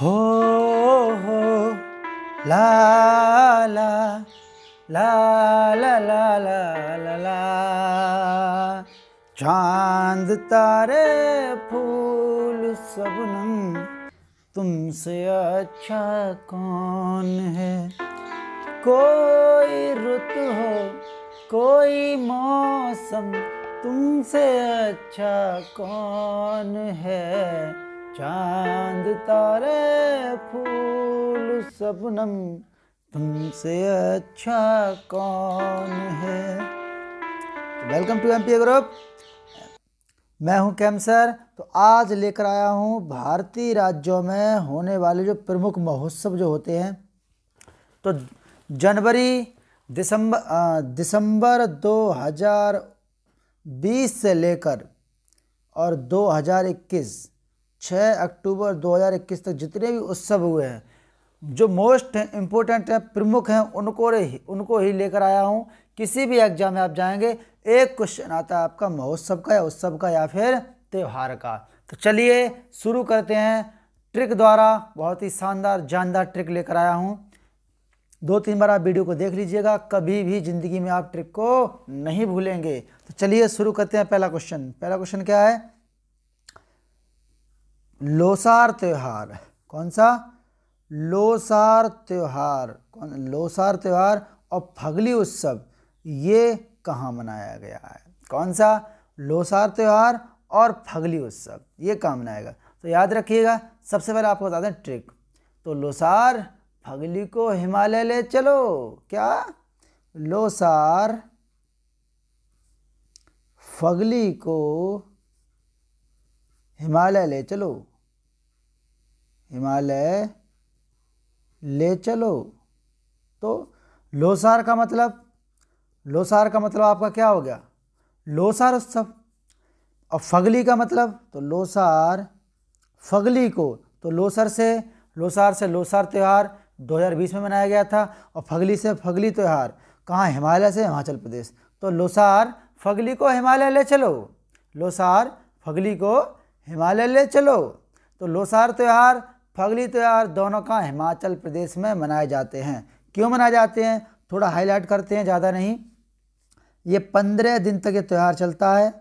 हो हो ला ला ला ला ला ला ला ला। चांद तारे फूल सबनम तुमसे अच्छा कौन है। कोई रुत हो कोई मौसम तुमसे अच्छा कौन है। चांद तारे फूल सबनम तुमसे अच्छा कौन है। Welcome to MP group. मैं हूं कैमसर। तो आज लेकर आया हूं भारतीय राज्यों में होने वाले जो प्रमुख महोत्सव जो होते हैं। तो जनवरी दिसंबर 2020 से लेकर और 2021 6 अक्टूबर 2021 तक जितने भी उत्सव हुए हैं, जो मोस्ट इम्पोर्टेंट हैं, प्रमुख हैं, उनको ही लेकर आया हूं। किसी भी एग्जाम में आप जाएंगे, एक क्वेश्चन आता है आपका महोत्सव का या उत्सव का या फिर त्यौहार का। तो चलिए शुरू करते हैं। ट्रिक द्वारा बहुत ही शानदार जानदार ट्रिक लेकर आया हूं। 2-3 बार आप वीडियो को देख लीजिएगा, कभी भी जिंदगी में आप ट्रिक को नहीं भूलेंगे। तो चलिए शुरू करते हैं। पहला क्वेश्चन क्या है? लोसार त्योहार। कौन सा? लोसार त्योहार। लोसार त्योहार और फगली उत्सव ये कहाँ मनाया गया है? कौन सा? लोसार त्योहार और फगली उत्सव ये कहाँ मनाया गया? तो याद रखिएगा, सबसे पहले आपको बता दें ट्रिक। तो लोसार फगली को हिमालय ले चलो। क्या? लोसार फगली को हिमालय ले चलो। हिमालय ले चलो। तो लोसार का मतलब आपका क्या हो गया? लोसार उत्सव। और फगली का मतलब, तो लोसार फगली को, तो लोसार से लोसार त्यौहार 2020 में मनाया गया था। और फगली से फगली त्यौहार कहाँ? हिमालय से हिमाचल प्रदेश। तो लोसार फगली को हिमालय ले चलो। लोसार फगली को हिमालय ले चलो। तो लोसार त्यौहार फगली त्यौहार दोनों का हिमाचल प्रदेश में मनाए जाते हैं। क्यों मनाए जाते हैं? थोड़ा हाईलाइट करते हैं, ज़्यादा नहीं। ये 15 दिन तक ये त्यौहार चलता है।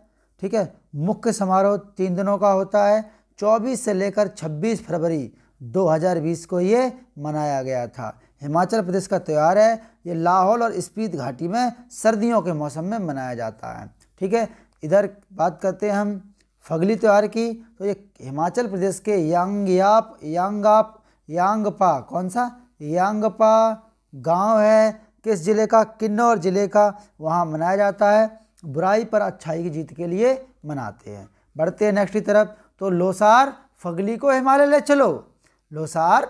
ठीक है। मुख्य समारोह 3 दिनों का होता है। 24 से लेकर 26 फरवरी 2020 को ये मनाया गया था। हिमाचल प्रदेश का त्यौहार है। ये लाहौल और स्पीति घाटी में सर्दियों के मौसम में मनाया जाता है। ठीक है। इधर बात करते हैं हम फगली त्यौहार की। तो ये हिमाचल प्रदेश के यांगपा, कौन सा? यांगपा गांव है। किस जिले का? किन्नौर जिले का। वहाँ मनाया जाता है। बुराई पर अच्छाई की जीत के लिए मनाते हैं। बढ़ते हैं नेक्स्ट की तरफ। तो लोसार फगली को हिमालय ले चलो। लोसार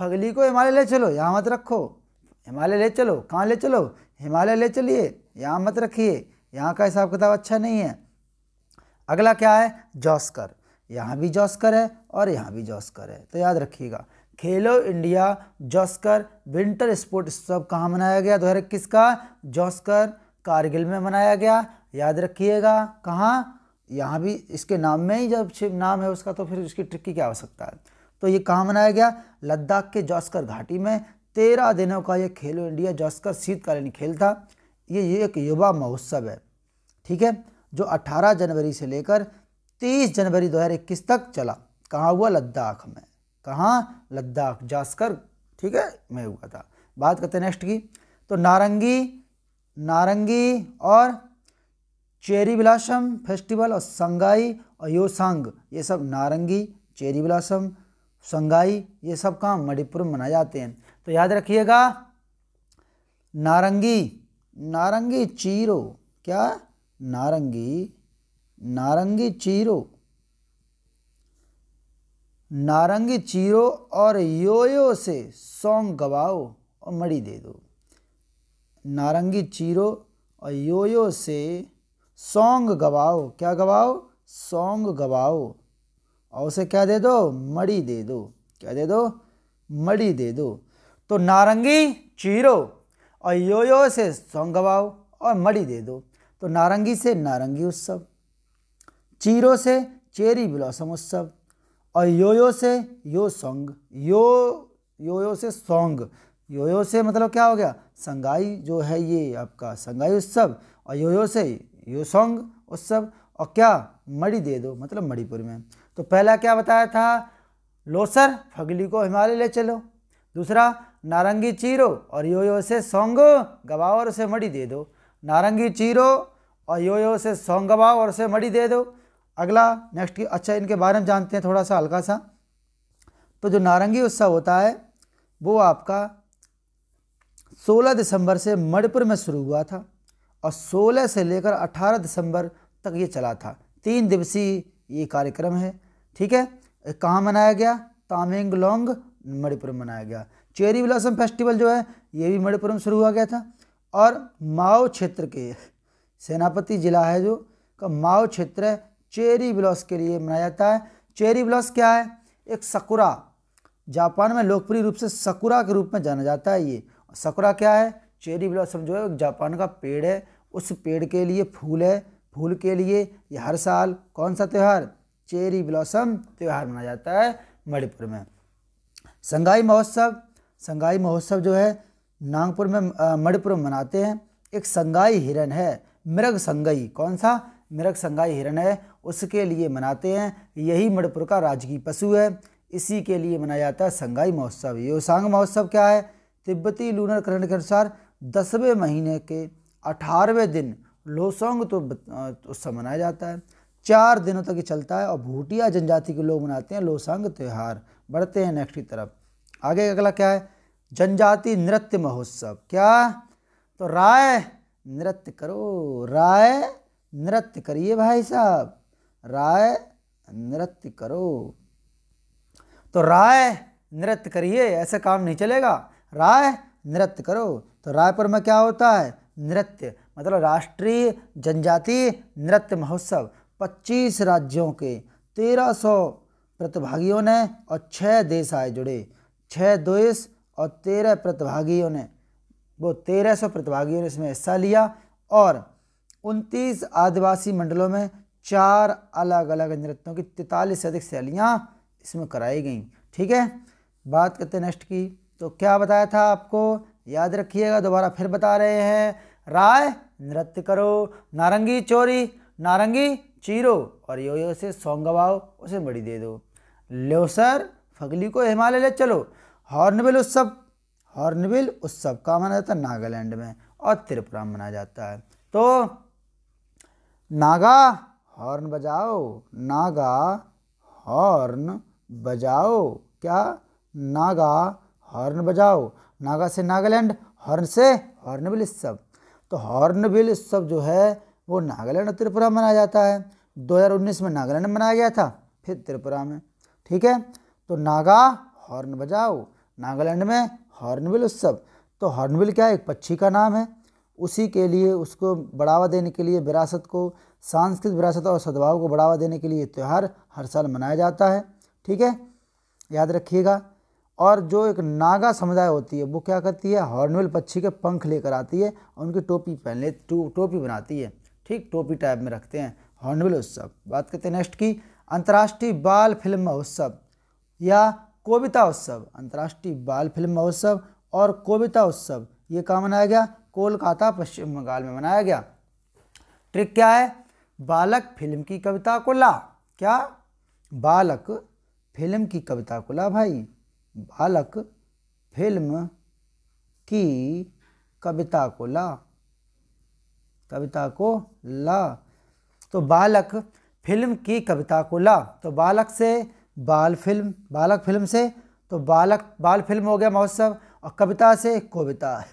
फगली को हिमालय ले चलो, यहाँ मत रखो। हिमालय ले चलो, कहाँ ले चलो? हिमालय ले चलिए, यहाँ मत रखिए। यहाँ का हिसाब किताब अच्छा नहीं है। अगला क्या है? जॉस्कर। यहाँ भी जॉस्कर है और यहाँ भी जॉस्कर है। तो याद रखिएगा, खेलो इंडिया जॉस्कर विंटर स्पोर्ट उत्सव कहाँ मनाया गया? 2021 का जॉस्कर कारगिल में मनाया गया। याद रखिएगा। कहाँ? यहाँ भी इसके नाम में ही जब नाम है उसका, तो फिर उसकी ट्रिक की क्या आवश्यकता है? तो ये कहाँ मनाया गया? लद्दाख के जॉस्कर घाटी में। 13 दिनों का ये खेलो इंडिया जॉस्कर शीतकालीन खेल था। ये एक युवा महोत्सव है। ठीक है। जो 18 जनवरी से लेकर 30 जनवरी 2021 तक चला। कहाँ हुआ? लद्दाख में। कहाँ? लद्दाख जॉस्कर, ठीक है, में हुआ था। बात करते हैं नेक्स्ट की। तो नारंगी और चेरी ब्लॉसम फेस्टिवल और संगाई और योसांग, ये सब नारंगी, चेरी ब्लॉसम, संगाई, ये सब कहाँ? मणिपुर में मनाए जाते हैं। तो याद रखिएगा, नारंगी चीरो। क्या? नारंगी चीरो और योयो से सॉन्ग गवाओ और मड़ी दे दो। नारंगी चीरो और योयो से सॉन्ग गवाओ। क्या गवाओ? सॉन्ग गवाओ। और उसे क्या दे दो? मड़ी दे दो। क्या दे दो? मड़ी दे दो। तो नारंगी चीरो और योयो से सॉन्ग गवाओ और मड़ी दे दो। तो नारंगी से नारंगी उत्सव, चीरो से चेरी ब्लॉसम उत्सव और योयो से यो सॉन्ग, योयो से सॉन्ग, योयो से मतलब क्या हो गया, संगाई जो है ये आपका संगाई उत्सव, और योयो से यो सॉन्ग उत्सव, और क्या मणि दे दो मतलब मणिपुर में। तो पहला क्या बताया था, लोसर फगली को हिमालय ले चलो, दूसरा नारंगी चीरो और योयो से सॉन्ग गवाओ और उसे मणि दे दो, नारंगी चीरो और योयो से सॉन्ग गवाओ और उसे मणि दे दो। अगला नेक्स्ट की, अच्छा इनके बारे में जानते हैं थोड़ा सा हल्का सा। तो जो नारंगी उत्सव होता है वो आपका 16 दिसंबर से मणिपुर में शुरू हुआ था और 16 से लेकर 18 दिसंबर तक ये चला था। 3 दिवसीय ये कार्यक्रम है, ठीक है। कहाँ मनाया गया, तामेंगलोंग मणिपुर में मनाया गया। चेरी ब्लॉसम फेस्टिवल जो है ये भी मणिपुर में शुरू हुआ गया था। और माओ क्षेत्र के सेनापति जिला है जो का माओ क्षेत्र है, चेरी ब्लॉस के लिए मनाया जाता है। चेरी ब्लॉस क्या है, एक सकुरा, जापान में लोकप्रिय रूप से सकुरा के रूप में जाना जाता है। ये सकुरा क्या है, चेरी ब्लॉसम जो है जापान का पेड़ है, उस पेड़ के लिए फूल है, फूल के लिए ये हर साल कौन सा त्यौहार, चेरी ब्लॉसम त्यौहार मनाया जाता है मणिपुर में। संगाई महोत्सव, संगाई महोत्सव जो है नागपुर में मणिपुर में मनाते हैं। एक संगाई हिरन है, मृग संगाई, कौन सा, मृग संगाई हिरन है, उसके लिए मनाते हैं। यही मणिपुर का राजकीय पशु है, इसी के लिए मनाया जाता है संगाई महोत्सव। योसांग महोत्सव क्या है, तिब्बती लूनर कैलेंडर के अनुसार 10वें महीने के 18वें दिन लोसोंग तो उत्सव मनाया जाता है। 4 दिनों तक ये चलता है और भूटिया जनजाति के लोग मनाते हैं लोसांग त्यौहार। बढ़ते हैं नेक्स्ट की तरफ। आगे अगला क्या है, जनजाति नृत्य महोत्सव। क्या, तो राय नृत्य करो, राय नृत्य करिए भाई साहब, राय नृत्य करो। तो राय नृत्य करिए, ऐसे काम नहीं चलेगा, राय नृत्य करो। तो रायपुर में क्या होता है, नृत्य, मतलब राष्ट्रीय जनजाति नृत्य महोत्सव। 25 राज्यों के 1300 प्रतिभागियों ने और 6 देश आए जुड़े, 6 देश और 13 प्रतिभागियों ने, वो 1300 प्रतिभागियों ने इसमें हिस्सा लिया। और 29 आदिवासी मंडलों में 4 अलग अलग नृत्यों की 43 से अधिक शैलियाँ इसमें कराई गई, ठीक है। बात करते हैं नेक्स्ट की। तो क्या बताया था आपको, याद रखिएगा, दोबारा फिर बता रहे हैं, राय नृत्य करो, नारंगी चोरी, नारंगी चीरो और योयो से सॉन्ग गवाओ, उसे मणि दे दो। लोसर फगली को हिमालय ले चलो। हॉर्नबिल उत्सव, हॉर्नबिल उत्सव कहाँ मनाया जाता है, नागालैंड में और त्रिपुरा में मनाया जाता है। तो नागा हॉर्न बजाओ, नागा हॉर्न बजाओ, क्या, नागा हॉर्न बजाओ। नागा से नागालैंड, हॉर्न से हॉर्नबिल उत्सव। तो हॉर्नबिल उत्सव जो है वो नागालैंड और त्रिपुरा में मनाया जाता है। 2019 में नागालैंड में मनाया गया था, फिर त्रिपुरा में, ठीक है। तो नागा हॉर्न बजाओ, नागालैंड में हॉर्नबिल उत्सव। तो हॉर्नबिल क्या है, एक पक्षी का नाम है, उसी के लिए उसको बढ़ावा देने के लिए, विरासत को, सांस्कृतिक विरासत और सद्भाव को बढ़ावा देने के लिए त्यौहार हर साल मनाया जाता है, ठीक है, याद रखिएगा। और जो एक नागा समुदाय होती है वो क्या करती है, हॉर्नबिल पक्षी के पंख लेकर आती है और उनकी टोपी पहन ले, टोपी बनाती है, ठीक, टोपी टाइप में रखते हैं, हॉर्नबिल उत्सव। बात करते हैं नेक्स्ट की, अंतर्राष्ट्रीय बाल फिल्म महोत्सव या कोविता उत्सव। अंतर्राष्ट्रीय बाल फिल्म महोत्सव और कोविता उत्सव ये कहाँ मनाया गया, कोलकाता पश्चिम बंगाल में मनाया गया। ट्रिक क्या है, बालक फिल्म की कविता को ला, क्या, बालक फिल्म की कविता को ला भाई, बालक फिल्म की कविता को ला, कविता को ला। तो बालक फिल्म की कविता को ला, तो बालक से बाल फिल्म, बालक फिल्म से तो बालक बाल फिल्म हो गया महोत्सव, और कविता से कविता,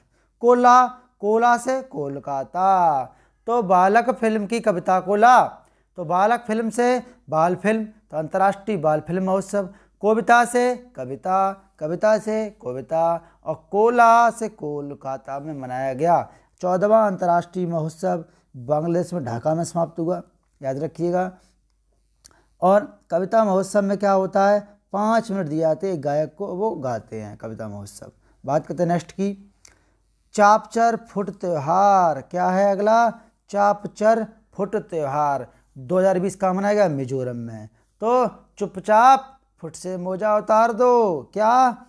कोला, कोला से कोलकाता। तो बालक फिल्म की कविता को ला, तो बालक फिल्म से बाल फिल्म, तो अंतर्राष्ट्रीय बाल फिल्म महोत्सव। कोविता से कविता, कविता से कविता और कोला से कोलकाता में मनाया गया। 14वां अंतर्राष्ट्रीय महोत्सव बांग्लादेश में ढाका में समाप्त हुआ, याद रखिएगा। और कविता महोत्सव में क्या होता है, 5 मिनट दिए जाते हैं गायक को, वो गाते हैं कविता महोत्सव। बात करते हैं नेक्स्ट की, चापचर फुट त्यौहार। क्या है अगला, चापचर फुट त्यौहार 2020 का मनाया गया मिजोरम में। तो चुपचाप फुट से मोजा उतार दो। क्या?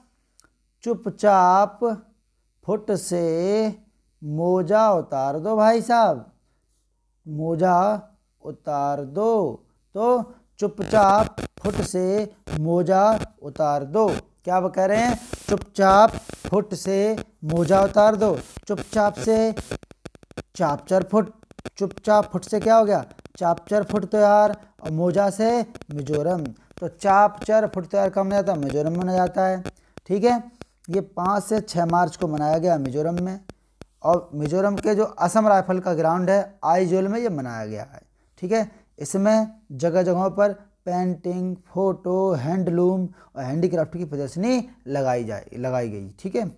चुपचाप फुट से मोजा उतार दो भाई साहब, मोजा उतार दो। तो चुपचाप फुट से मोजा उतार दो। क्या वो कह रहे हैं? चुपचाप फुट से मोजा उतार दो। चुपचाप से चापचर फुट, चुपचाप फुट से क्या हो गया? चापचर फुट तो यार, और मोजा से मिजोरम। तो चापचर फुट तो यार कब मनाया जाता है? मिजोरम में मनाया जाता है। ठीक है, ये 5 से 6 मार्च को मनाया गया मिजोरम में, और मिजोरम के जो असम राइफल का ग्राउंड है आइजोल में ये मनाया गया है। ठीक है, इसमें जगह जगहों पर पेंटिंग, फोटो, हैंडलूम और हैंडीक्राफ्ट की प्रदर्शनी लगाई गई। ठीक है,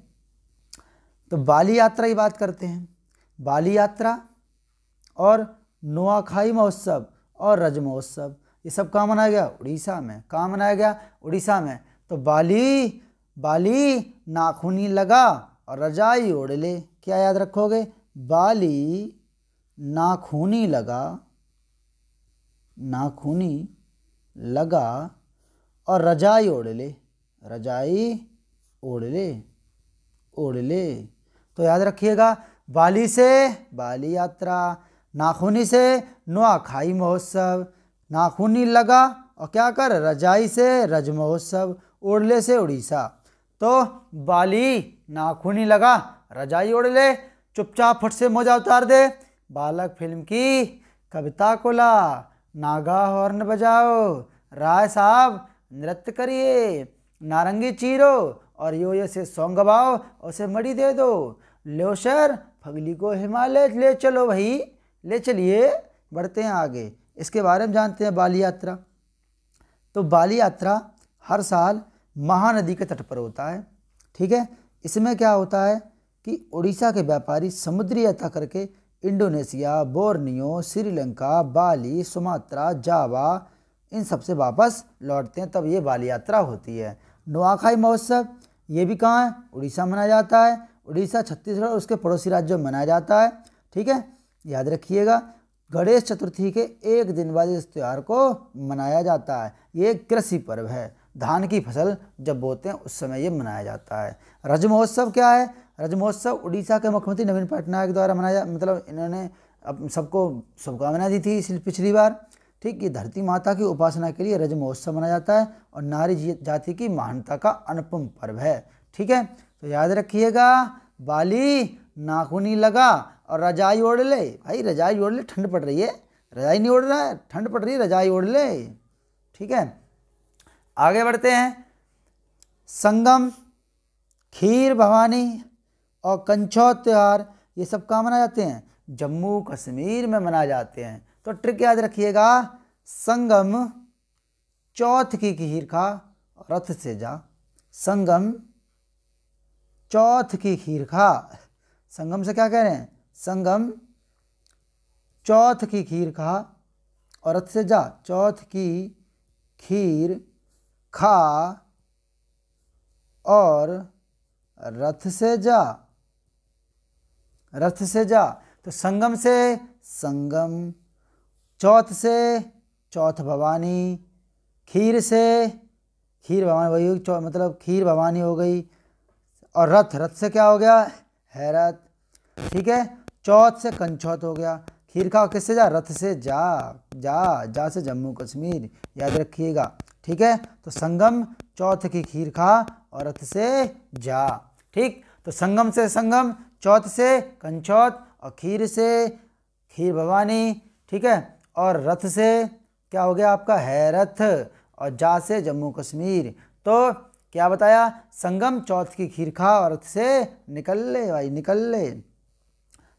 तो बाली यात्रा की बात करते हैं। बाली यात्रा और नुआखाई महोत्सव और रज महोत्सव, ये सब कहाँ मनाया गया? उड़ीसा में। कहाँ मनाया गया? उड़ीसा में। तो बाली नाखूनी लगा और रजाई ओढ़ ले। क्या याद रखोगे? बाली नाखूनी लगा और रजाई ओढ़ ले। तो याद रखिएगा, बाली से बाली यात्रा, नाखूनी से नुआखाई महोत्सव, नाखूनी लगा और क्या कर? रजाई से रज महोत्सव, ओढ़ ले से उड़ीसा। तो बाली नाखूनी लगा, रजाई ओढ़ ले, चुपचाप फुट से मोजा उतार दे। बालक फिल्म की कविता को ला, नागा हॉर्न बजाओ, राय साहब नृत्य करिए, नारंगी चीरो और यो से सॉन्ग गवाओ और उसे मड़ी दे दो। लो सर, फगली को हिमालय ले चलो भाई, ले चलिए। बढ़ते हैं आगे, इसके बारे में जानते हैं बाली यात्रा। तो बाली यात्रा हर साल महानदी के तट पर होता है। ठीक है, इसमें क्या होता है कि उड़ीसा के व्यापारी समुद्री यात्रा करके इंडोनेशिया, बोर्नियो, श्रीलंका, बाली, सुमात्रा, जावा, इन सब से वापस लौटते हैं, तब ये बाली यात्रा होती है। नुआखाई महोत्सव ये भी कहाँ है? उड़ीसा मनाया जाता है। उड़ीसा, छत्तीसगढ़ और उसके पड़ोसी राज्यों में मनाया जाता है। ठीक है, याद रखिएगा, गणेश चतुर्थी के एक दिन बाद इस त्यौहार को मनाया जाता है। ये एक कृषि पर्व है, धान की फसल जब बोते हैं उस समय ये मनाया जाता है। रज महोत्सव क्या है? रज महोत्सव उड़ीसा के मुख्यमंत्री नवीन पटनायक द्वारा मनाया, मतलब इन्होंने अब सबको शुभकामनाएं दी थी पिछली बार। ठीक, ये धरती माता की उपासना के लिए रज महोत्सव मनाया जाता है और नारी जाति की महानता का अनुपम पर्व है। ठीक है, तो याद रखिएगा, बाली नाखूनी लगा और रजाई ओढ़ ले। भाई रजाई ओढ़ ले, ठंड पड़ रही है, रजाई नहीं ओढ़ रहा है, ठंड पड़ रही है, रजाई ओढ़ ले। ठीक है, आगे बढ़ते हैं। संगम, खीर भवानी और कंछौत त्यौहार ये सब कहाँ मनाए जाते हैं? जम्मू कश्मीर में मनाए जाते हैं। तो ट्रिक याद रखिएगा, संगम चौथ की खीर खा और रथ से जा। संगम चौथ की खीर खा, संगम से क्या कह रहे हैं? संगम चौथ की खीर खा और रथ से जा। चौथ की खीर खा और रथ से जा, रथ से जा। तो संगम से संगम, चौथ से चौथ भवानी, खीर से खीर भवानी, वही मतलब खीर भवानी हो गई, और रथ, रथ से क्या हो गया? है रथ। ठीक है, चौथ से कंछौत हो गया, खीर खा किससे जा? रथ से जा। जा से जम्मू कश्मीर, याद रखिएगा। ठीक है, तो संगम, चौथ की खीर खा और रथ से जा। ठीक, तो संगम से संगम, चौथ से कंछौत और खीर से खीर भवानी। ठीक है, और रथ से क्या हो गया आपका? है रथ, और जा से जम्मू कश्मीर। तो क्या बताया? संगम, चौथ की खीर खा और रथ से निकल ले भाई, निकल ले।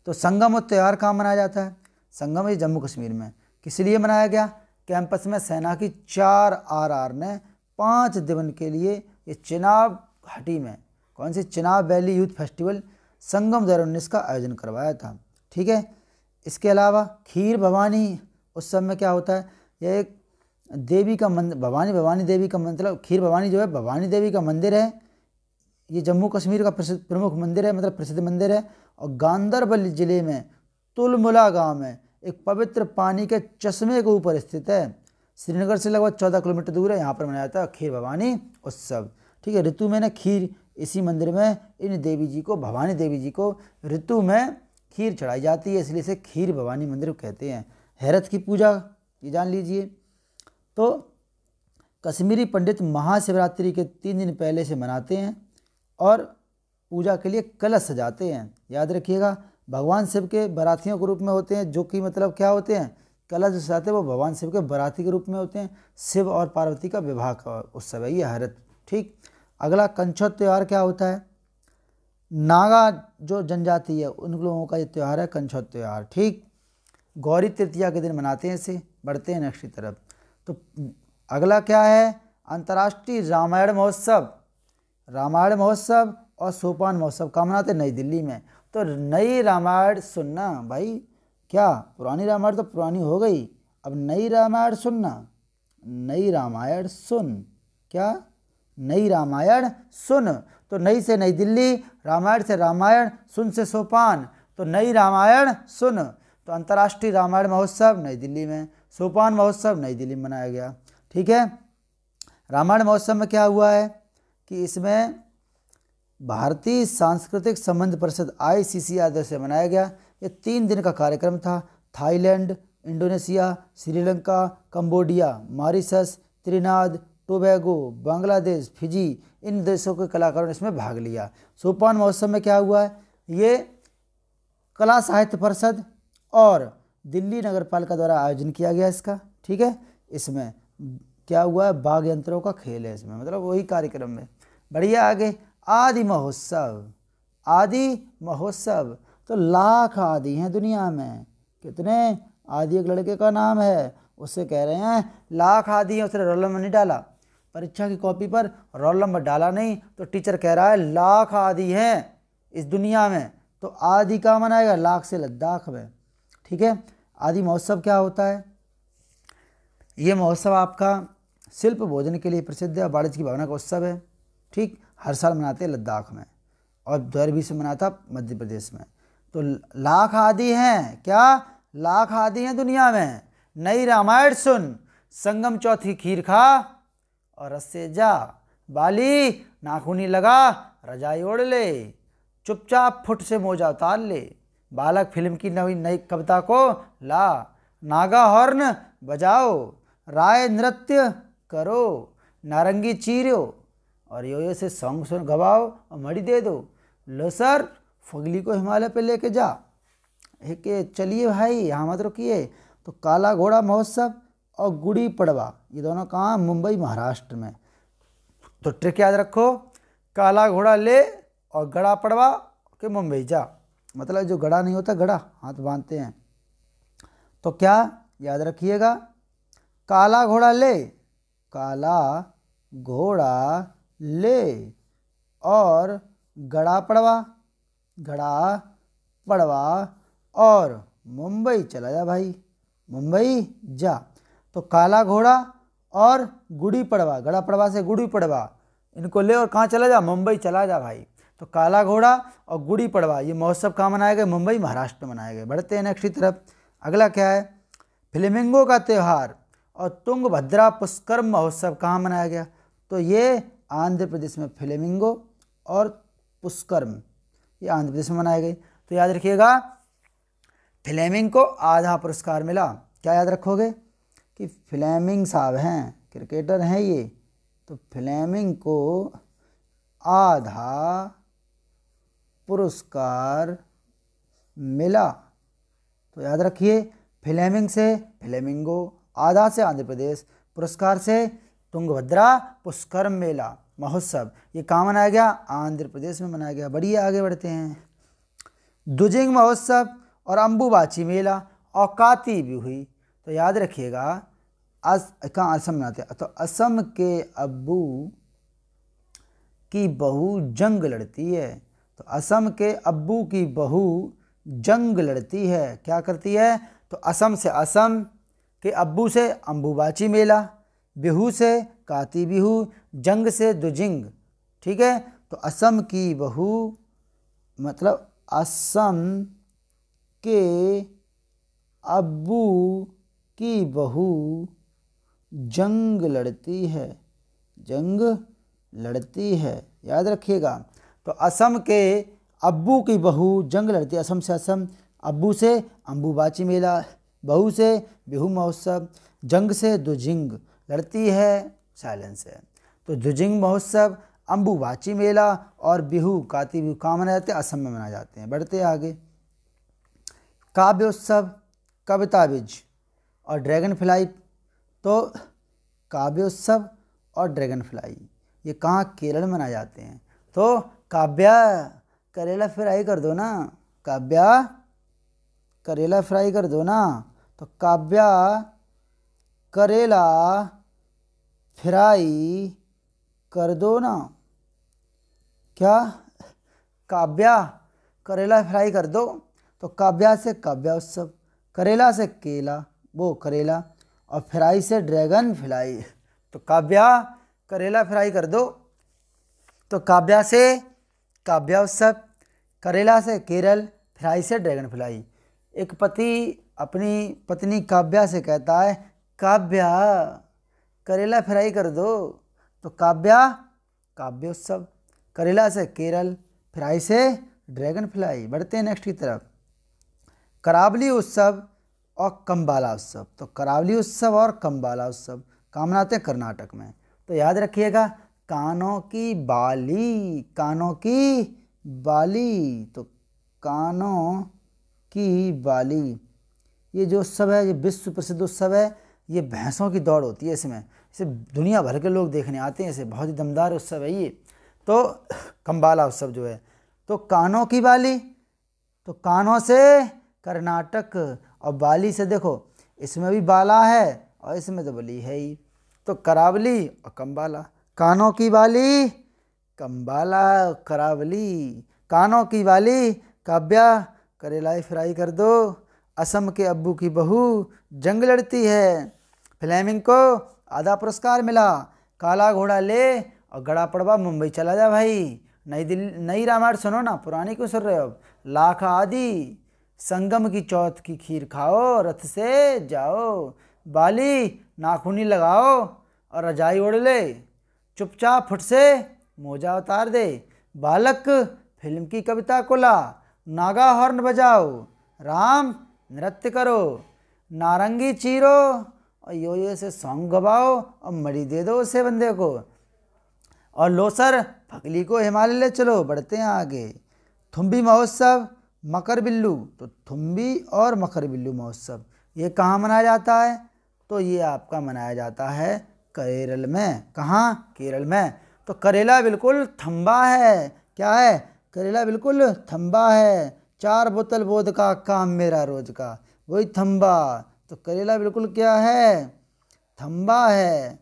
तो संगम त्यौहार कहाँ मनाया जाता है? संगम ये जम्मू कश्मीर में। किस लिए मनाया गया? कैंपस में सेना की 4 RR ने 5 दिन के लिए ये चिनाब घाटी में, कौन सी? चिनाब वैली यूथ फेस्टिवल संगम 2019 का आयोजन करवाया था। ठीक है, इसके अलावा खीर भवानी उत्सव में क्या होता है? यह एक देवी का मंदिर, भवानी देवी का, मतलब खीर भवानी जो है भवानी देवी का मंदिर है। ये जम्मू कश्मीर का प्रमुख मंदिर है, मतलब प्रसिद्ध मंदिर है। और गांदरबल जिले में तुलमुला गांव में एक पवित्र पानी के चश्मे के ऊपर स्थित है। श्रीनगर से लगभग 14 किलोमीटर दूर है, यहाँ पर मनाया जाता है खीर भवानी उत्सव। ठीक है, ऋतु में ना खीर, इसी मंदिर में इन देवी जी को, भवानी देवी जी को ऋतु में खीर चढ़ाई जाती है, इसलिए इसे खीर भवानी मंदिर कहते हैं। हैरत की पूजा ये जान लीजिए। तो कश्मीरी पंडित महाशिवरात्रि के 3 दिन पहले से मनाते हैं और पूजा के लिए कलश सजाते हैं। याद रखिएगा, भगवान शिव के बारातियों के रूप में होते हैं, जो कि मतलब क्या होते हैं, कलश सजाते हैं वो भगवान शिव के बाराती के रूप में होते हैं। शिव और पार्वती का विवाह का उत्सव है ये हैरत। ठीक, अगला कंछोत त्यौहार क्या होता है? नागा जो जनजाति है उन लोगों का ये त्यौहार है कंछोत त्यौहार। ठीक, गौरी तृतीया के दिन मनाते हैं इसे। बढ़ते हैं नेक्स्ट की तरफ। तो अगला क्या है? अंतर्राष्ट्रीय रामायण महोत्सव। रामायण महोत्सव और सोपान महोत्सव कहाँ मनाते हैं? नई दिल्ली में। तो नई रामायण सुनना भाई, क्या पुरानी रामायण तो पुरानी हो गई, अब नई रामायण सुनना। नई रामायण सुन, क्या? नई रामायण सुन। तो नई से नई दिल्ली, रामायण से रामायण, सुन से सोपान, तो नई रामायण सुन। तो अंतर्राष्ट्रीय रामायण महोत्सव नई दिल्ली में, सोपान महोत्सव नई दिल्ली में मनाया गया। ठीक है, रामायण महोत्सव में क्या हुआ है कि इसमें भारतीय सांस्कृतिक संबंध परिषद ICC आदि से मनाया गया। ये 3 दिन का कार्यक्रम था। Thailand, Indonesia, Sri Lanka, Cambodia, Mauritius, Trinidad, Tobago, Bangladesh, Fiji, इन देशों के कलाकारों ने इसमें भाग लिया। सोपान महोत्सव में क्या हुआ है? ये कला साहित्य परिषद और दिल्ली नगर पालिका द्वारा आयोजन किया गया इसका। ठीक है, इसमें क्या हुआ है? वाद्य यंत्रों का खेल है इसमें, मतलब वही कार्यक्रम में। बढ़िया, आगे आदि महोत्सव। आदि महोत्सव तो लाख आदि हैं दुनिया में। कितने? आदि एक लड़के का नाम है, उससे कह रहे हैं लाख आदि हैं। उसने रोल नंबर नहीं डाला परीक्षा की कॉपी पर, रोल नंबर डाला नहीं, तो टीचर कह रहा है लाख आदि हैं इस दुनिया में। तो आदि का मनाएगा? लाख से लद्दाख में। ठीक है, आदि महोत्सव क्या होता है? ये महोत्सव आपका शिल्प भोजन के लिए प्रसिद्ध है, वाणिज्य की भावना का उत्सव है। ठीक, हर साल मनाते हैं लद्दाख में, और 2020 में मना था मध्य प्रदेश में। तो लाख आदि हैं, क्या? लाख आदि हैं दुनिया में। नई रामायण सुन, संगम चौथी खीर खा और रस से जा, बाली नाखूनी लगा रजाई ओढ़ ले, चुपचाप फुट से मोजा उतार ले, बालक फिल्म की नई कविता को ला, नागा हॉर्न बजाओ, राय नृत्य करो, नारंगी चीरो और यो से सॉन्ग सुन गवाओ और मड़ी दे दो। लो सर, फगली को हिमालय पे लेके जा। एक चलिए भाई, यहाँ मत रुकिए। तो काला घोड़ा महोत्सव और गुड़ी पड़वा, ये दोनों कहाँ? मुंबई महाराष्ट्र में। तो ट्रिक याद रखो, काला घोड़ा ले और गड़ा पड़वा के मुंबई जा। मतलब जो गड़ा नहीं होता, गड़ा हाथ बांधते हैं। तो क्या याद रखिएगा? काला घोड़ा ले, काला घोड़ा ले और गड़ा पड़वा, गड़ा पड़वा और मुंबई चला जा भाई, मुंबई जा। तो काला घोड़ा और गुड़ी पड़वा, गड़ा पड़वा से गुड़ी पड़वा, इनको ले और कहाँ चला जा? मुंबई चला जा भाई। तो काला घोड़ा और गुड़ी पड़वा ये महोत्सव कहाँ मनाए गए? मुंबई महाराष्ट्र में मनाए गए। बढ़ते हैं नेक्स्ट की तरफ। अगला क्या है? फ्लेमिंगो का त्यौहार और तुंगभद्रा पुष्करम महोत्सव कहाँ मनाया गया? तो ये आंध्र प्रदेश में फ्लेमिंगो और पुष्करम, ये आंध्र प्रदेश में मनाए गए। तो याद रखिएगा, फ्लेमिंग को आधा पुरस्कार मिला। क्या याद रखोगे? कि फ्लेमिंग साहब हैं, क्रिकेटर हैं ये, तो फ्लेमिंग को आधा पुरस्कार मिला। तो याद रखिए, फ्लेमिंग से फ्लेमिंगो, आधा से आंध्र प्रदेश, पुरस्कार से तुंगभद्रा पुष्करम मेला महोत्सव, ये कहाँ मनाया गया? आंध्र प्रदेश में मनाया गया। बढ़िया, आगे बढ़ते हैं। दुजिंग महोत्सव और अम्बुबाची मेला और काती भी हुई। तो याद रखिएगा, कहाँ? असम में आते हैं। तो असम के अब्बू की बहू जंग लड़ती है। तो असम के अब्बू की बहू जंग लड़ती है, क्या करती है? तो असम से असम के अब्बू से अम्बुबाची मेला, बिहू से काती बिहू, जंग से दुजिंग। ठीक है, तो असम की बहू मतलब असम के अब्बू की बहू जंग लड़ती है, जंग लड़ती है, याद रखिएगा। तो असम के अब्बू की बहू जंग लड़ती है, असम से असम, अब्बू से अम्बुबाची मेला, बहू से बिहू महोत्सव, जंग से दुजिंग, लड़ती है साइलेंस है। तो दुजिंग महोत्सव, अम्बुबाची मेला और बिहू काती बिहू कहाँ मनाए जाते हैं? असम में मनाए जाते हैं। बढ़ते आगे। काव्य उत्सव, कविता बीज और ड्रैगन फ्लाई। तो काव्य उत्सव और ड्रैगन फ्लाई ये कहाँ? केरल में मनाए जाते हैं। तो काव्या करेला फ्राई कर दो ना, काव्या करेला फ्राई कर दो ना। तो काव्या करेला फ्राई कर दो ना, क्या? काव्या करेला फ्राई कर दो। तो काव्या से काव्या उत्सव, करेला से केला वो करेला, और फ्राई से ड्रैगन फ्लाई। तो काव्या करेला फ्राई कर दो। तो काव्या से काव्या उत्सव, करेला से केरल, फ्राई से ड्रैगन फ्लाई। एक पति अपनी पत्नी काव्या से कहता है, काव्या करेला फ्राई कर दो। तो काव्या काव्य उत्सव, करेला से केरल, फ्राई से ड्रैगन फ्लाई। बढ़ते हैं नेक्स्ट की तरफ। करावली उत्सव और कंबाला उत्सव। तो करावली उत्सव और कंबाला उत्सव कहाँ मनाते हैं? कर्नाटक में। तो याद रखिएगा, कानों की बाली, कानों की बाली। तो कानों की बाली ये जो उत्सव है, ये विश्व प्रसिद्ध उत्सव है। ये भैंसों की दौड़ होती है इसमें, इसे दुनिया भर के लोग देखने आते हैं। इसे बहुत ही दमदार उत्सव है ये। तो कंबाला उत्सव जो है, तो कानों की बाली, तो कानों से कर्नाटक, और बाली से देखो इसमें भी बाला है और इसमें तो बली है ही। तो करावली और कंबाला, कानों की बाली कंबाला करावली, कानों की बाली काव्या करेला फ्राई कर दो, असम के अब्बू की बहू जंग लड़ती है। फ्लेमिंगो आधा पुरस्कार मिला, काला घोड़ा ले और गड़ा पड़वा मुंबई चला जा भाई। नई दिल्ली, नई रामायण सुनो ना, पुरानी क्यों सुन रहे हो? लाख आदि, संगम की चौथ की खीर खाओ, रथ से जाओ, बाली नाखूनी लगाओ और रजाई ओढ़ ले, चुपचाप फुट से मोजा उतार दे, बालक फिल्म की कविता को ला, नागा हॉर्न बजाओ, राम नृत्य करो, नारंगी चीरो और यो से सॉन्ग गवाओ और मड़ी दे दो उसे बंदे को, और लोसर फगली को हिमालय ले चलो। बढ़ते हैं आगे। थुम्बी महोत्सव, मकर बिल्लू। तो थुम्बी और मकर बिल्लू महोत्सव ये कहाँ मनाया जाता है? तो ये आपका मनाया जाता है केरल में। कहाँ? केरल में। तो करेला बिल्कुल थम्बा है, क्या है? करेला बिल्कुल थम्बा है, 4 बोतल वोद का काम मेरा रोज का, वही थम्बा। तो करेला बिल्कुल क्या है? थम्बा है।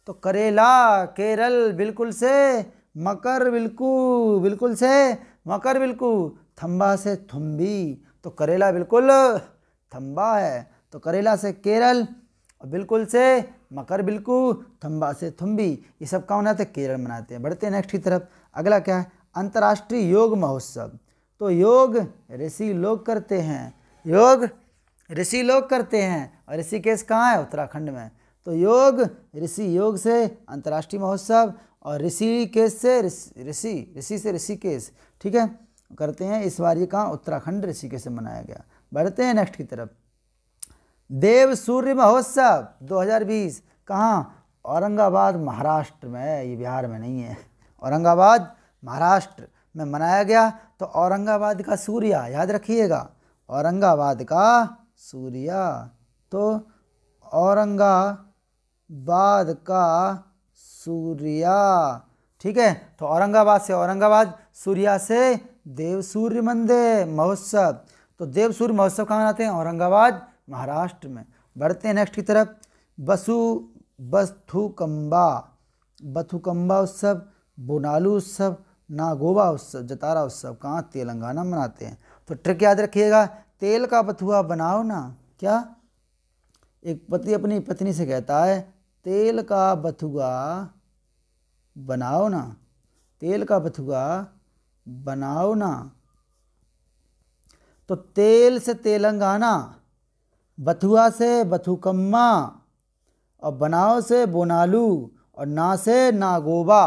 तो करेला केरल बिल्कुल से मकर बिल्कू, बिल्कुल से मकर बिल्कू, थम्बा से थुम्बी। तो करेला बिल्कुल थम्बा है। तो करेला से केरल और बिल्कुल से मकर बिल्कू, थम्बा से थुम्बी, ये सब कहाँ मनाते हैं? केरल मनाते हैं। बढ़ते हैं नेक्स्ट की तरफ। अगला क्या है? अंतर्राष्ट्रीय योग महोत्सव। तो योग ऋषि लोग करते हैं, योग ऋषि लोग करते हैं, और ऋषिकेश कहाँ है? उत्तराखंड में। तो योग ऋषि, योग से अंतर्राष्ट्रीय महोत्सव, और ऋषिकेश से ऋषि से ऋषिकेश, ठीक है, करते हैं। इस बार ये कहाँ? उत्तराखंड ऋषिकेश से मनाया गया। बढ़ते हैं नेक्स्ट की तरफ। देव सूर्य महोत्सव 2020 कहाँ? औरंगाबाद महाराष्ट्र में है, ये बिहार में नहीं है। औरंगाबाद महाराष्ट्र में मनाया गया। तो औरंगाबाद का सूर्या याद रखिएगा, औरंगाबाद का सूर्या। तो औरंगाबाद का सूर्या, ठीक है। तो औरंगाबाद से औरंगाबाद, सूर्या से देव सूर्य मंदिर महोत्सव। तो देव सूर्य महोत्सव कहाँ मनाते हैं? औरंगाबाद महाराष्ट्र में। बढ़ते हैं नेक्स्ट की तरफ। बथुकम्बा उत्सव, बोनालू उत्सव, नागोबा उत्सव, जतारा उत्सव कहाँ? तेलंगाना में मनाते हैं। तो ट्रिक याद रखिएगा, तेल का बथुआ बनाओ ना, क्या? एक पति अपनी पत्नी से कहता है, तेल का बथुआ बनाओ ना, तेल का बथुआ बनाओ ना। तो तेल से तेलंगाना, बथुआ से बथुकम्मा, और बनाओ से बोनालू और ना से नागोबा।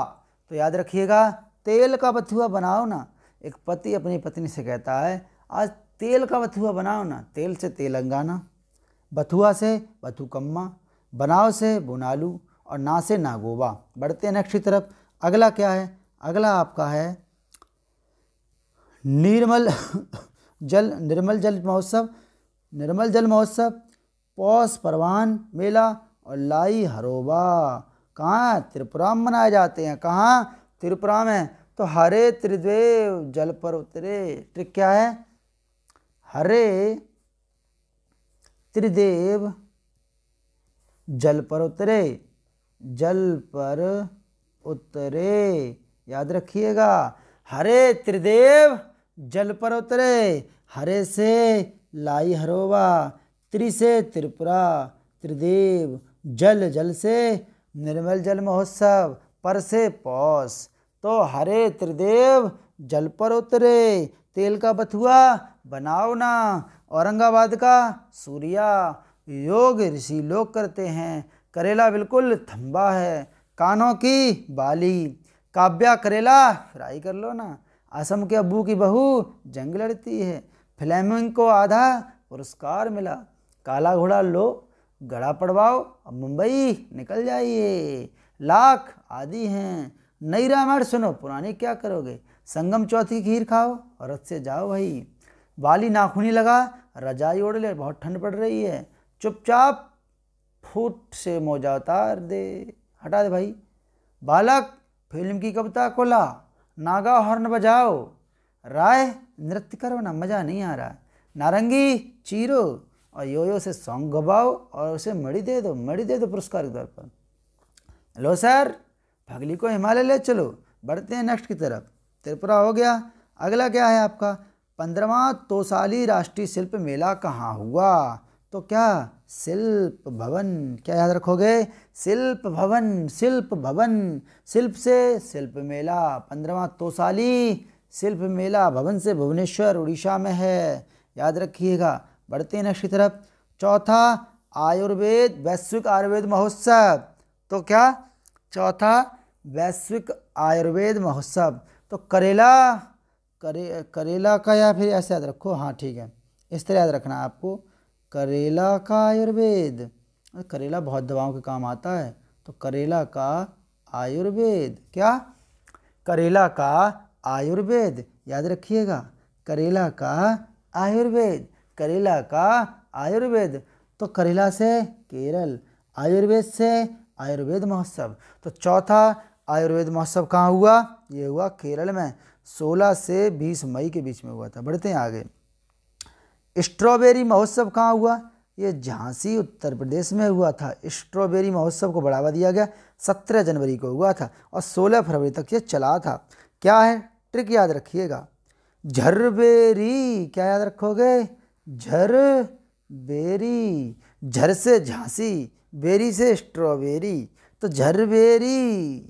तो याद रखिएगा, तेल का बथुआ बनाओ ना। एक पति अपनी पत्नी से कहता है आज तेल का बथुआ बनाओ ना। तेल से तेलंगाना, बथुआ से बथुकम्मा, बनाओ से बोनालू और ना से नागोबा। बढ़ते हैं नेक्स्ट की तरफ। अगला क्या है? अगला आपका है निर्मल जल महोत्सव। निर्मल जल महोत्सव, पौष परवान मेला और लाई हरोबा। कहाँ? त्रिपुरा में मनाए जाते हैं। कहाँ? त्रिपुरा में। तो हरे त्रिदेव जल पर उतरे। ट्रिक क्या है? हरे त्रिदेव जल पर उतरे, जल पर उतरे। याद रखिएगा, हरे त्रिदेव जल पर उतरे। हरे से लाई हरोबा, त्रि से त्रिपुरा, त्रिदेव, जल, जल से निर्मल जल महोत्सव, पर से पौष। तो हरे त्रिदेव जल पर उतरे, तेल का बथुआ बनाओ ना। औरंगाबाद का सूर्या, योग ऋषि लोग करते हैं। करेला बिल्कुल थंबा है। कानों की बाली, काव्या करेला फ्राई कर लो ना। असम के अब्बू की बहू जंग लड़ती है। फ्लेमिंग को आधा पुरस्कार मिला। काला घोड़ा लो, गड़ा पड़वाओ और मुंबई निकल जाइए। लाख आदि हैं। नई रामायण सुनो, पुरानी क्या करोगे। संगम चौथी खीर खाओ और रथ से जाओ भाई। बाली नाखूनी लगा, रजाई ओढ़ ले, बहुत ठंड पड़ रही है। चुपचाप फूट से मोजा उतार दे, हटा दे भाई। बालक फिल्म की कविता को ला, नागा हॉर्न बजाओ। राय नृत्य करो ना, मज़ा नहीं आ रहा। नारंगी चीरो और योयो से सॉन्ग गवाओ और उसे मड़ी दे दो, मड़ी दे दो पुरस्कार के तौर पर। लो सर, फगली को हिमालय ले चलो। बढ़ते हैं नेक्स्ट की तरफ। त्रिपुरा हो गया। अगला क्या है आपका? 15वां तोसाली राष्ट्रीय शिल्प मेला कहाँ हुआ? तो क्या? शिल्प भवन। क्या याद रखोगे? शिल्प भवन, शिल्प भवन। शिल्प से शिल्प मेला। 15वां तोसाली शिल्प मेला भवन से भुवनेश्वर उड़ीसा में है। याद रखिएगा। बढ़ते हैं नेक्स्ट की तरफ। चौथा आयुर्वेद वैश्विक आयुर्वेद महोत्सव। तो क्या? चौथा वैश्विक आयुर्वेद महोत्सव। तो करेला का, या फिर ऐसे याद रखो, हाँ ठीक है, इस तरह याद रखना है आपको। करेला का आयुर्वेद, करेला बहुत दवाओं के काम आता है। तो करेला का आयुर्वेद। क्या? करेला का आयुर्वेद। याद रखिएगा, करेला का आयुर्वेद, करेला का आयुर्वेद। तो करेला से केरल, आयुर्वेद से आयुर्वेद महोत्सव। तो चौथा आयुर्वेद महोत्सव कहाँ हुआ? ये हुआ केरल में, 16 से 20 मई के बीच में हुआ था। बढ़ते हैं आगे। स्ट्रॉबेरी महोत्सव कहाँ हुआ? ये झांसी उत्तर प्रदेश में हुआ था। स्ट्रॉबेरी महोत्सव को बढ़ावा दिया गया। 17 जनवरी को हुआ था और 16 फरवरी तक ये चला था। क्या है? ट्रिक याद रखिएगा, झरबेरी। क्या याद रखोगे? झरबेरी। झर से झांसी, बेरी से स्ट्रॉबेरी। तो झरबेरी,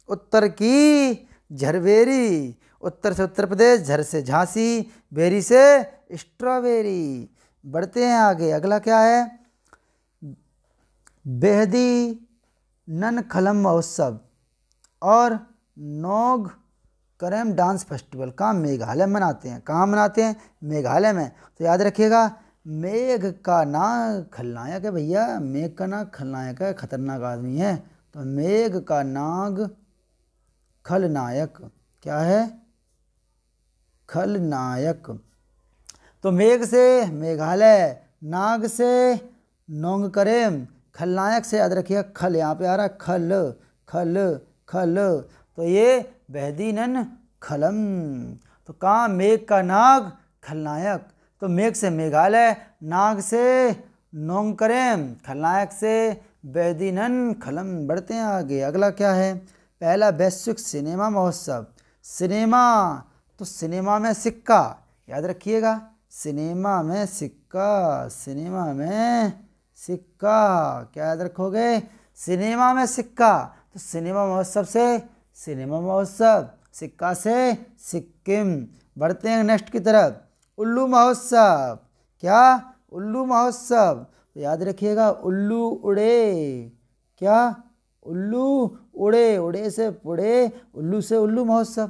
उत्तर की झरबेरी, उत्तर से उत्तर प्रदेश, झर से झांसी, बेरी से स्ट्रॉबेरी। बढ़ते हैं आगे। अगला क्या है? बेहदी ननखलम महोत्सव और नोग करेम डांस फेस्टिवल का मेघालय मनाते हैं। कहाँ मनाते हैं? मेघालय में। तो याद रखिएगा, मेघ का नाग खलनायक है भैया। मेघ का नाग खलनायक है, खतरनाक आदमी है। तो मेघ का नाग खलनायक। क्या है? खलनायक। तो मेघ से मेघालय, नाग से नोंग करेम, खलनायक से याद रखिएगा खल, यहाँ पे आ रहा है खल, खल, खल। तो ये बेहदीनन खलम। तो कहाँ? मेघ का नाग खलनायक। तो मेघ से मेघालय, नाग से नोंग करेम, खलनायक से बेहदीनन खलम। बढ़ते हैं आगे। अगला क्या है? पहला वैश्विक सिनेमा महोत्सव। सिनेमा, तो सिनेमा में सिक्का। याद रखिएगा, सिनेमा में सिक्का, सिनेमा में सिक्का। क्या याद रखोगे? सिनेमा में सिक्का। तो सिनेमा महोत्सव से सिनेमा महोत्सव, सिक्का से सिक्किम। बढ़ते हैं नेक्स्ट की तरफ। उल्लू महोत्सव। क्या? उल्लू महोत्सव। तो याद रखिएगा, उल्लू उड़े, क्या? उल्लू उड़े, उड़े से पुड़े, उल्लू से उल्लू महोत्सव।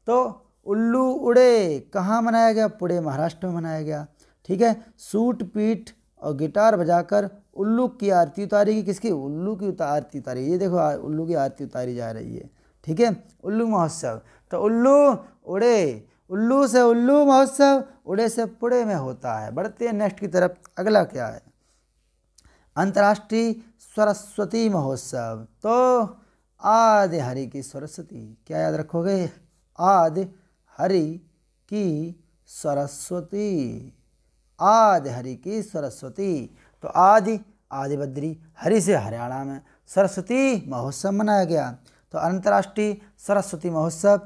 तो उल्लू उड़े कहाँ मनाया गया? पुणे महाराष्ट्र में मनाया गया। ठीक है। सूट पीठ और गिटार बजाकर उल्लू की आरती उतारी गई। किसकी? उल्लू की आरती उतारी। ये देखो उल्लू की आरती उतारी जा रही है। ठीक है। उल्लू महोत्सव। तो उल्लू उड़े, उल्लू से उल्लू महोत्सव, उड़े से पुणे में होता है। बढ़ते हैं नेक्स्ट की तरफ। अगला क्या है? अंतर्राष्ट्रीय सरस्वती महोत्सव। तो आदि हरि की सरस्वती, क्या याद रखोगे? आदि हरि की सरस्वती, आदि हरि की सरस्वती। तो आदि आदि बद्री, हरि से हरियाणा में, सरस्वती महोत्सव मनाया गया। तो अंतर्राष्ट्रीय सरस्वती महोत्सव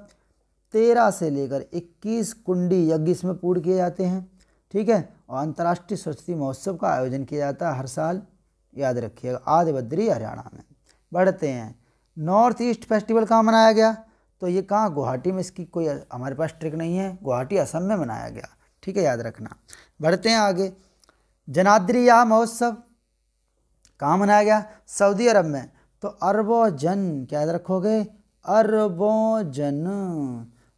13 से लेकर 21 कुंडी यज्ञ इसमें पूर्ण किए जाते हैं। ठीक है। और अंतर्राष्ट्रीय सरस्वती महोत्सव का आयोजन किया जाता है हर साल, याद रखिएगा, आदि बद्री हरियाणा में। बढ़ते हैं। नॉर्थ ईस्ट फेस्टिवल कहाँ मनाया गया? तो ये कहाँ? गुवाहाटी में। इसकी कोई हमारे पास ट्रिक नहीं है, गुवाहाटी असम में मनाया गया। ठीक है, याद रखना। बढ़ते हैं आगे। जनाद्री या महोत्सव कहाँ मनाया गया? सऊदी अरब में। तो अरबों जन, क्या याद रखोगे? अरबों जन,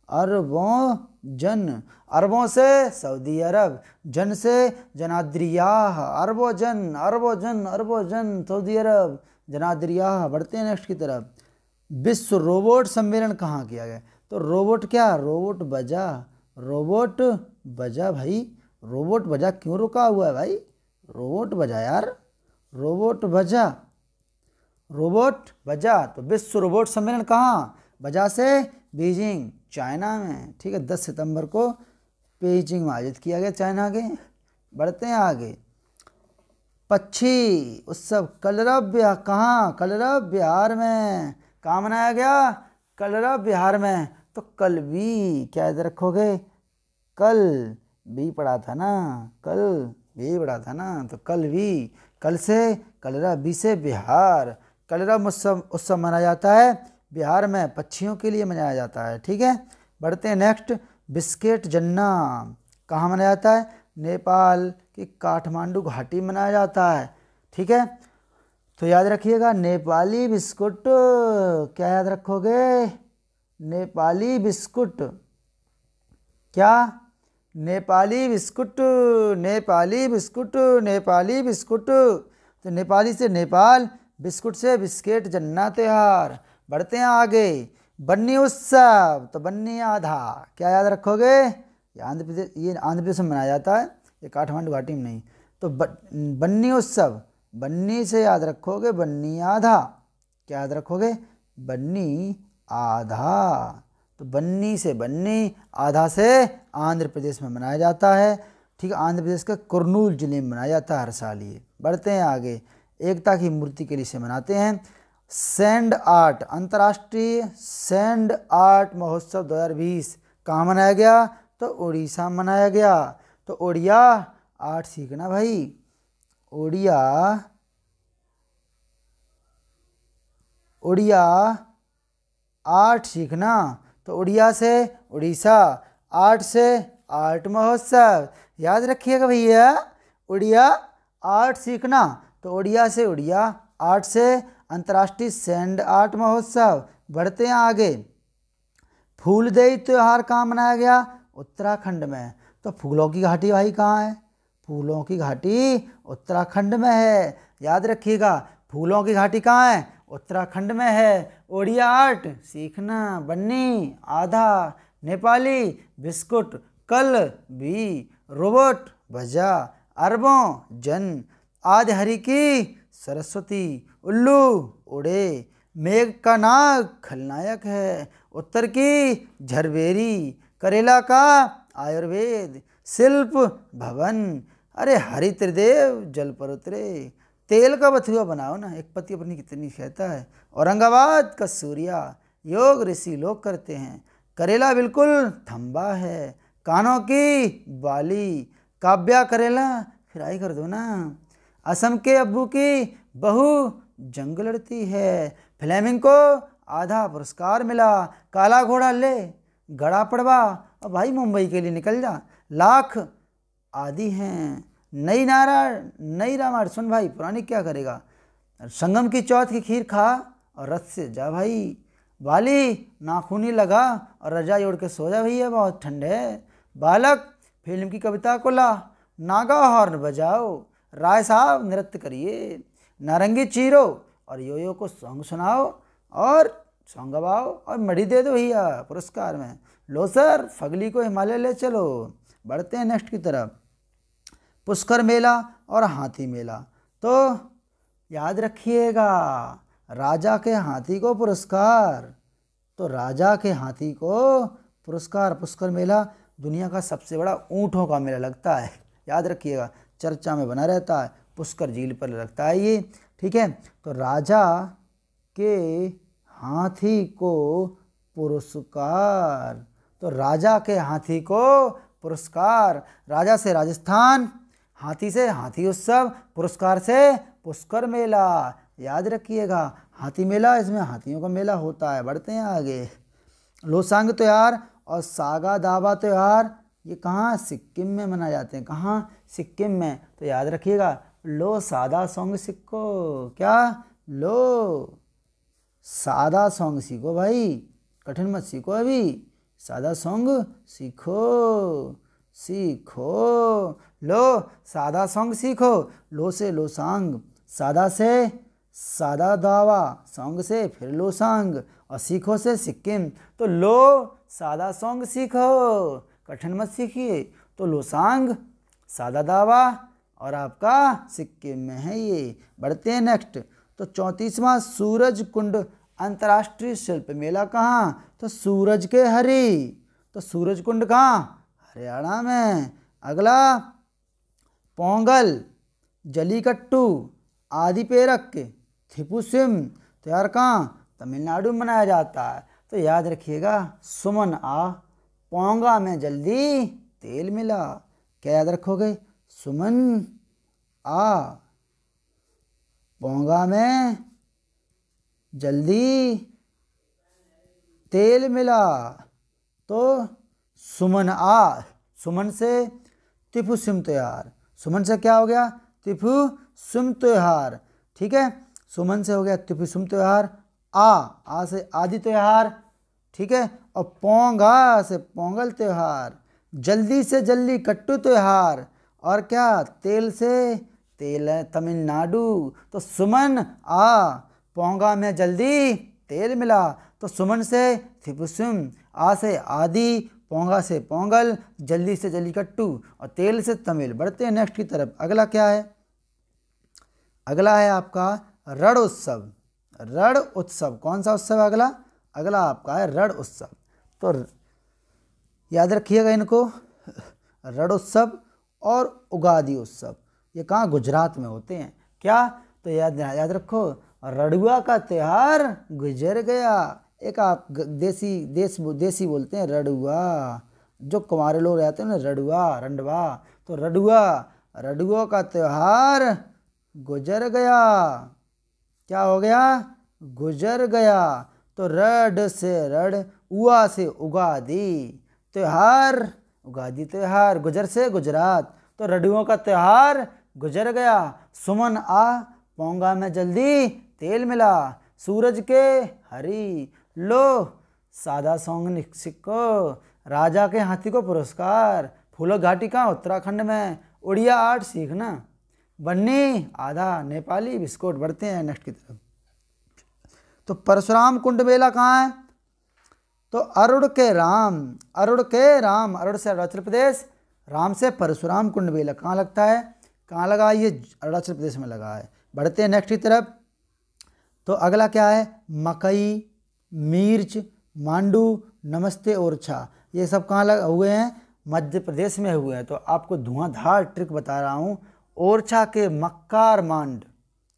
अरबों जन, अरबों से सऊदी अरब, जन से जनाद्रियाह, अरबों जन, अरबों जन, अरबों जन, सऊदी अरब, जनाद्रियाह। बढ़ते हैं नेक्स्ट की तरफ। विश्व रोबोट सम्मेलन कहाँ किया गया? तो रोबोट क्या? रोबोट बजा, रोबोट बजा भाई, रोबोट बजा क्यों रुका हुआ है भाई? रोबोट बजा यार, रोबोट बजा, रोबोट बजा। तो विश्व रोबोट सम्मेलन कहाँ? बजा से बीजिंग, चाइना में। ठीक है। 10 सितंबर को बीजिंग में आयोजित किया गया, चाइना के। बढ़ते हैं आगे। पक्षी उत्सव कलरव कहाँ? कलरव बिहार में। कहाँ मनाया गया? कलरव बिहार में। तो कल भी, क्या याद रखोगे? कल भी पढ़ा था ना, कल भी पढ़ा था ना। तो कल भी, कल से कलरव, बी से बिहार। कलरव उत्सव मनाया जाता है बिहार में, पक्षियों के लिए मनाया जाता है। ठीक है। बढ़ते हैं नेक्स्ट। बिस्किट जन्ना कहाँ मनाया जाता है? नेपाल की काठमांडू घाटी में मनाया जाता है। ठीक है। तो याद रखिएगा, नेपाली बिस्कुट, क्या याद रखोगे? नेपाली बिस्कुट, क्या? Nepali biscuit, Nepali biscuit, Nepali biscuit. तो नेपाली से नेपाल, बिस्कुट से बिस्किट, जन्ना त्योहार। बढ़ते हैं आगे। बन्नी उत्सव। तो बन्नी आधा, क्या याद रखोगे? ये आंध्र प्रदेश में मनाया जाता है, ये काठमांडू घाटी में नहीं। तो बन्नी उत्सव, बन्नी से याद रखोगे बन्नी आधा, क्या याद रखोगे? बन्नी आधा। तो बन्नी से बन्नी, आधा से आंध्र प्रदेश में मनाया जाता है। ठीक है। आंध्र प्रदेश के कुर्नूल जिले में मनाया जाता है हर साल ये। बढ़ते हैं आगे। एकता की मूर्ति के लिए से मनाते हैं। सैंड आर्ट, अंतर्राष्ट्रीय सैंड आर्ट महोत्सव 2020 कहाँ मनाया गया? तो उड़ीसा में मनाया गया। तो ओडिया आर्ट सीखना भाई, ओडिया, उड़िया आर्ट सीखना। तो उड़िया से उड़ीसा, आर्ट से आर्ट महोत्सव। याद रखिएगा भैया, उड़िया आर्ट सीखना। तो उड़िया से उड़िया, आर्ट से अंतर्राष्ट्रीय सैंड आर्ट महोत्सव। बढ़ते हैं आगे। फूलदेई त्योहार कहाँ मनाया गया? उत्तराखंड में। तो फूलों की घाटी भाई कहाँ है? फूलों की घाटी उत्तराखंड में है। याद रखिएगा, फूलों की घाटी कहाँ है? उत्तराखंड में है। ओडिया आर्ट सीखना, बन्नी आधा, नेपाली बिस्कुट, कल भी, रोबोट बजा, अरबों जन, आदि हरि की सरस्वती, उल्लू उड़े, मेघ का नाग खलनायक है, उत्तर की झरबेरी, करेला का आयुर्वेद, शिल्प भवन, अरे हरि त्रिदेव जल पर उतरे, तेल का बथुआ बनाओ ना, एक पति अपनी कितनी कहता है, औरंगाबाद का सूर्या, योग ऋषि लोग करते हैं, करेला बिल्कुल थम्बा है, कानों की बाली, काव्या करेला फ्राई कर दो ना, असम के अब्बू की बहू जंग लड़ती है, फ्लेमिंगो आधा पुरस्कार मिला, काला घोड़ा ले गड़ा पड़वा, अब भाई मुंबई के लिए निकल जा, लाख आदि हैं, नई रामायण सुन भाई, पुरानी क्या करेगा, संगम की चौथ की खीर खा और रथ से जा भाई। बाली नाखूनी लगा और रजाई ओढ़ के सो जा भैया, बहुत ठंड है। बालक फिल्म की कविता को ला, नागा हॉर्न बजाओ, राय साहब नृत्य करिए। नारंगी चीरो और योयो को सॉन्ग सुनाओ और सॉन्ग गवाओ और मड़ी दे दो भैया पुरस्कार में। लो सर फगली को हिमालय ले चलो। बढ़ते हैं नेक्स्ट की तरफ। पुष्कर मेला और हाथी मेला। तो याद रखिएगा, राजा के हाथी को पुरस्कार, तो राजा के हाथी को पुरस्कार। पुष्कर मेला दुनिया का सबसे बड़ा ऊँटों का मेला लगता है, याद रखिएगा, चर्चा में बना रहता है, पुष्कर झील पर लगता है ये, ठीक है। तो राजा के हाथी को पुरस्कार, तो राजा के हाथी को पुरस्कार। राजा से राजस्थान, हाथी से हाथी उत्सव, पुरस्कार से पुष्कर मेला, याद रखिएगा। हाथी मेला, इसमें हाथियों का मेला होता है। बढ़ते हैं आगे। लोसांग त्यौहार और सागा दावा त्यौहार ये कहाँ, सिक्किम में मनाए जाते हैं। कहाँ, सिक्किम में। तो याद रखिएगा, लो सादा सॉन्ग सीखो। क्या, लो सादा सॉन्ग सीखो भाई, कठिन मत सीखो, अभी सादा सॉन्ग सीखो सीखो। लो सादा सॉन्ग सीखो। लो से लोसांग, सादा से सादा दावा, सॉन्ग से फिर लोसांग और सीखो से सिक्किम। तो लो सादा सॉन्ग सीखो, कठिन मत सीखिए। तो लोसांग, सादा दावा और आपका सिक्किम में है ये। बढ़ते हैं नेक्स्ट। तो 34वां सूरज कुंड अंतर्राष्ट्रीय शिल्प मेला कहाँ, तो सूरज के हरी, तो सूरज कुंड कहाँ, हरियाणा में। अगला, पोंगल, जलीकट्टू, आदिपेरक, थिपुसिम त्यौहार कहाँ, तमिलनाडु में मनाया जाता है। तो याद रखिएगा, सुमन आ, पोंगा में जल्दी तेल मिला। क्या याद रखोगे, सुमन आ, पोंगा में जल्दी तेल मिला। तो सुमन आ, सुमन से तिफुसिम त्यौहार, सुमन से क्या हो गया, तिफुसिम त्यौहार, ठीक है। सुमन से हो गया तिफुसिम त्यौहार। आ से आदि त्यौहार, ठीक है। और पोंगा से पोंगल त्यौहार। जल्दी से जल्दी कट्टू त्यौहार। और क्या, तेल से तेल है तमिलनाडु। तो सुमन आ, पोंगा में जल्दी तेल मिला। तो सुमन से थिपुसिम, आ से आदि, पोंगा से पोंगल, जल्दी से जल्दी कट्टू और तेल से तमिल। बढ़ते हैं नेक्स्ट की तरफ। अगला क्या है, अगला है आपका रण उत्सव। रण उत्सव कौन सा उत्सव है अगला, अगला आपका है रण उत्सव। तो याद रखिएगा इनको, रण उत्सव और उगादि उत्सव ये कहाँ, गुजरात में होते हैं। क्या, तो याद रखो, रड़ुआ का त्यौहार गुजर गया। एक आप देसी बोलते हैं रड़ुआ, जो कुंवारे लोग रहते हैं ना, रड़ुआ रंडवा। तो रड़ुआ का त्यौहार गुजर गया। क्या हो गया, गुजर गया। तो रड से रड, उआ से उगादि त्यौहार, उगादि त्यौहार। गुजर से गुजरात, तो रडुओं का त्यौहार गुजर गया। सुमन आ, पोंगा में जल्दी तेल मिला। सूरज के हरी, लो सादा सॉन्ग सीखो। राजा के हाथी को पुरस्कार। फूलो घाटी का उत्तराखंड में। उड़िया आर्ट सीखना। बन्नी आधा नेपाली बिस्कुट। बढ़ते हैं नेक्स्ट की तरफ। तो परशुराम कुंड मेला कहाँ है, तो अरुण के राम, अरुण से अरुणाचल प्रदेश, राम से परशुराम कुंड मेला कहाँ लगता है, कहाँ लगा है, ये अरुणाचल प्रदेश में लगा है। बढ़ते हैं नेक्स्ट की तरफ। तो अगला क्या है, मकई, मिर्च, मांडू, नमस्ते ओरछा, ये सब कहाँ लगे हुए हैं, मध्य प्रदेश में हुए हैं। तो आपको धुआंधार ट्रिक बता रहा हूँ। ओरछा के मक्कार मांड,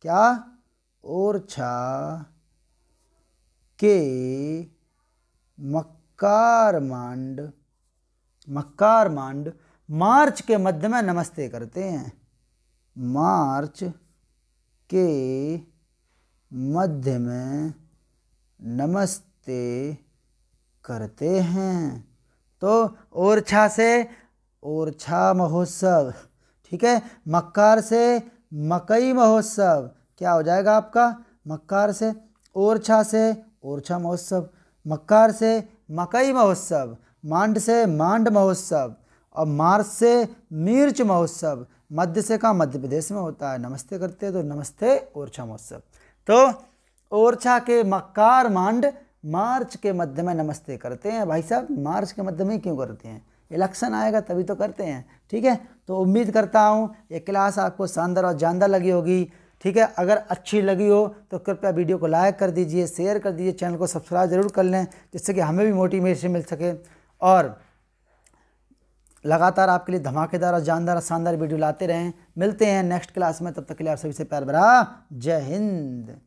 क्या, ओरछा के मक्कार मांड मार्च के मध्य में नमस्ते करते हैं। मार्च के मध्य में नमस्ते करते हैं। तो ओरछा से ओरछा महोत्सव, ठीक है। मक्कार से मकई महोत्सव, क्या हो जाएगा आपका, मक्कार से ओरछा से ओरछा महोत्सव, मक्कार से मकई महोत्सव, मांड से मांड महोत्सव, और मार्च से मिर्च महोत्सव, मध्य से कहाँ, मध्य प्रदेश में होता है। नमस्ते करते हैं तो नमस्ते ओरछा महोत्सव। तो ओरछा के मक्कार मांड मार्च के मध्य में नमस्ते करते हैं। भाई साहब मार्च के मध्य में क्यों करते हैं, इलेक्शन आएगा तभी तो करते हैं। ठीक है, तो उम्मीद करता हूँ ये क्लास आपको शानदार और जानदार लगी होगी। ठीक है, अगर अच्छी लगी हो तो कृपया वीडियो को लाइक कर दीजिए, शेयर कर दीजिए, चैनल को सब्सक्राइब जरूर कर लें, जिससे कि हमें भी मोटिवेशन मिल सके और लगातार आपके लिए धमाकेदार और जानदार और शानदार वीडियो लाते रहें। मिलते हैं नेक्स्ट क्लास में, तब तक के लिए आप सभी से प्यार भरा जय हिंद।